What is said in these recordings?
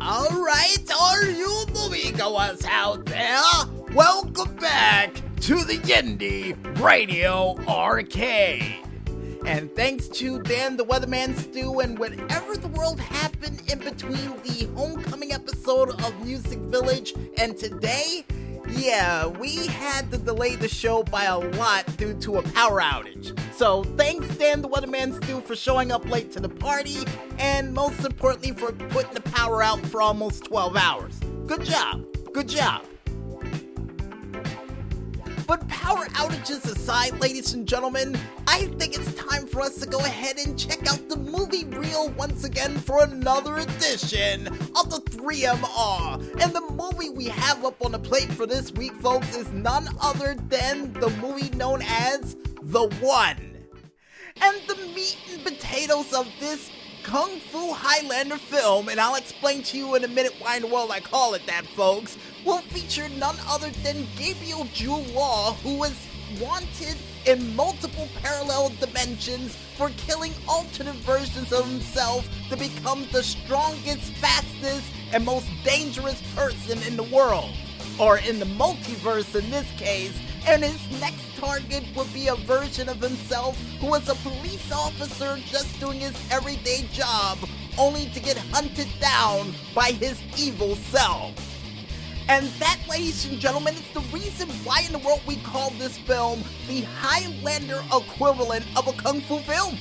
Alright, all you moviegoers out there, welcome back to the Indy Radio Arcade. And thanks to Dan the Weatherman Stu and whatever the world happened in between the homecoming episode of Music Village and today, we had to delay the show by a lot due to a power outage. So thanks Dan the Weatherman Stu for showing up late to the party, and most importantly for putting the power out for almost 12 hours. Good job. But power outages aside, ladies and gentlemen, I think it's time for us to go ahead and check out the movie reel once again for another edition of the 3MR. And the movie we have up on the plate for this week, folks, is none other than the movie known as The One. And the meat and potatoes of this Kung Fu Highlander film, and I'll explain to you in a minute why in the world I call it that, folks, will feature none other than Gabriel Jewel Law, who was wanted in multiple parallel dimensions for killing alternate versions of himself to become the strongest, fastest, and most dangerous person in the world. Or in the multiverse in this case, and his next target would be a version of himself who was a police officer just doing his everyday job, only to get hunted down by his evil self. And that, ladies and gentlemen, is the reason why in the world we call this film the Highlander equivalent of a Kung Fu film.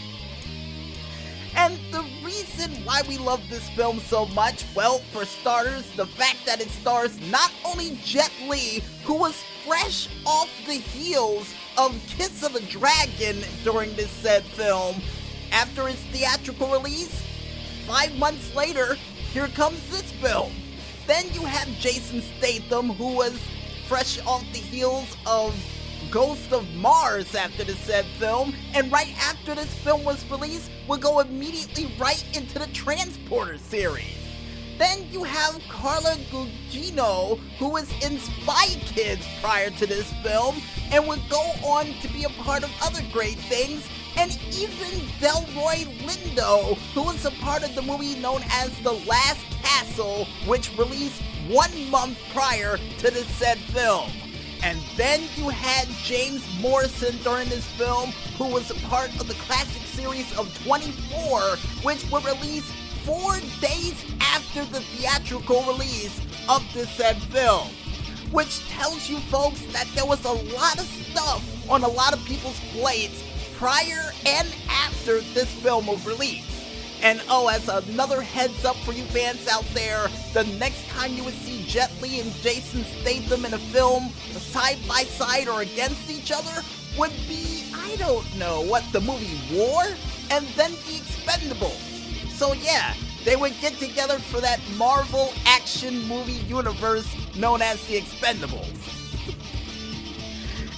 And the reason why we love this film so much, well, for starters, the fact that it stars not only Jet Li, who was fresh off the heels of Kiss of a Dragon during this said film. After its theatrical release, 5 months later, here comes this film. Then you have Jason Statham, who was fresh off the heels of Ghost of Mars after the said film, and right after this film was released, would go immediately right into the Transporter series. Then you have Carla Gugino, who was in Spy Kids prior to this film, and would go on to be a part of other great things, and even Delroy Lindo, who was a part of the movie known as The Last Castle, which released 1 month prior to the said film. And then you had James Morrison during this film, who was a part of the classic series of 24, which were released 4 days after the theatrical release of this said film. Which tells you folks that there was a lot of stuff on a lot of people's plates prior and after this film was released. And as another heads up for you fans out there, the next time you would see Jet Li and Jason Statham in a film side by side or against each other would be, I don't know, the movie War? And then The Expendables. So yeah, they would get together for that Marvel action movie universe known as The Expendables.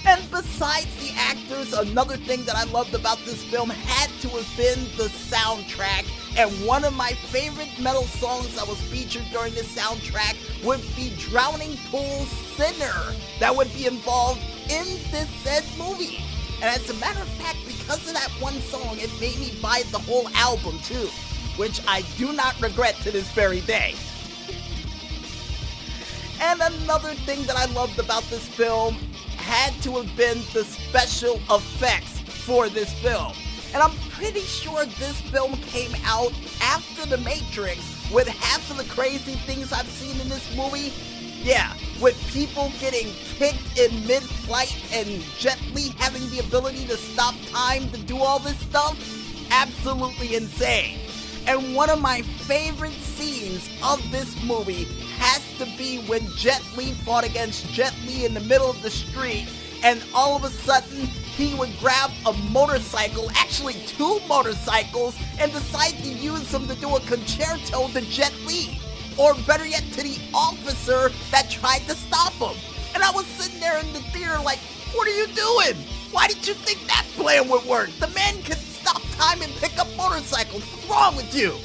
And besides the actors, another thing that I loved about this film had to have been the soundtrack. And one of my favorite metal songs that was featured during this soundtrack would be Drowning Pool's Sinner, that would be involved in this said movie. And as a matter of fact, because of that one song, it made me buy the whole album too, which I do not regret to this very day. And another thing that I loved about this film had to have been the special effects for this film. And I'm pretty sure this film came out after The Matrix, with half of the crazy things I've seen in this movie. Yeah, with people getting kicked in mid-flight and Jet Li having the ability to stop time to do all this stuff. Absolutely insane. And one of my favorite scenes of this movie has to be when Jet Li fought against Jet Li in the middle of the street, and all of a sudden he would grab a motorcycle, actually 2 motorcycles, and decide to use them to do a concerto to Jet Li, or better yet, to the officer that tried to stop him. And I was sitting there in the theater like, what are you doing? Why did you think that plan would work? The man could stop time and pick up motorcycles. What's wrong with you?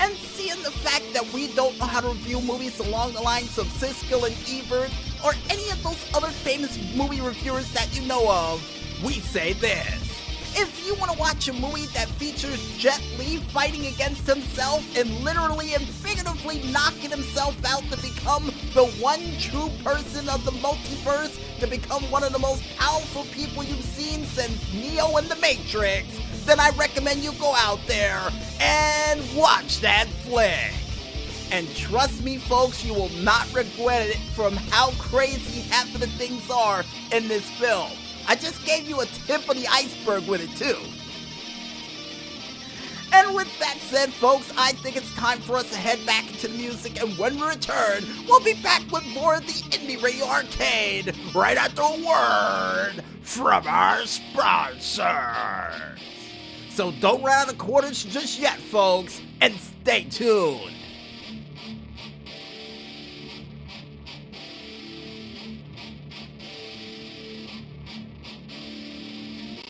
And seeing the fact that we don't know how to review movies along the lines of Siskel and Ebert, or any of those other famous movie reviewers that you know of, we say this. If you want to watch a movie that features Jet Li fighting against himself and literally and figuratively knocking himself out to become the one true person of the multiverse, to become one of the most powerful people you've seen since Neo in the Matrix, then I recommend you go out there and watch that flick. And trust me, folks, you will not regret it from how crazy half of the things are in this film. I just gave you a tip of the iceberg with it, too. And with that said, folks, I think it's time for us to head back into the music, and when we return, we'll be back with more of the Indie Radio Arcade right after a word from our sponsors. So don't run out of quarters just yet, folks, and stay tuned.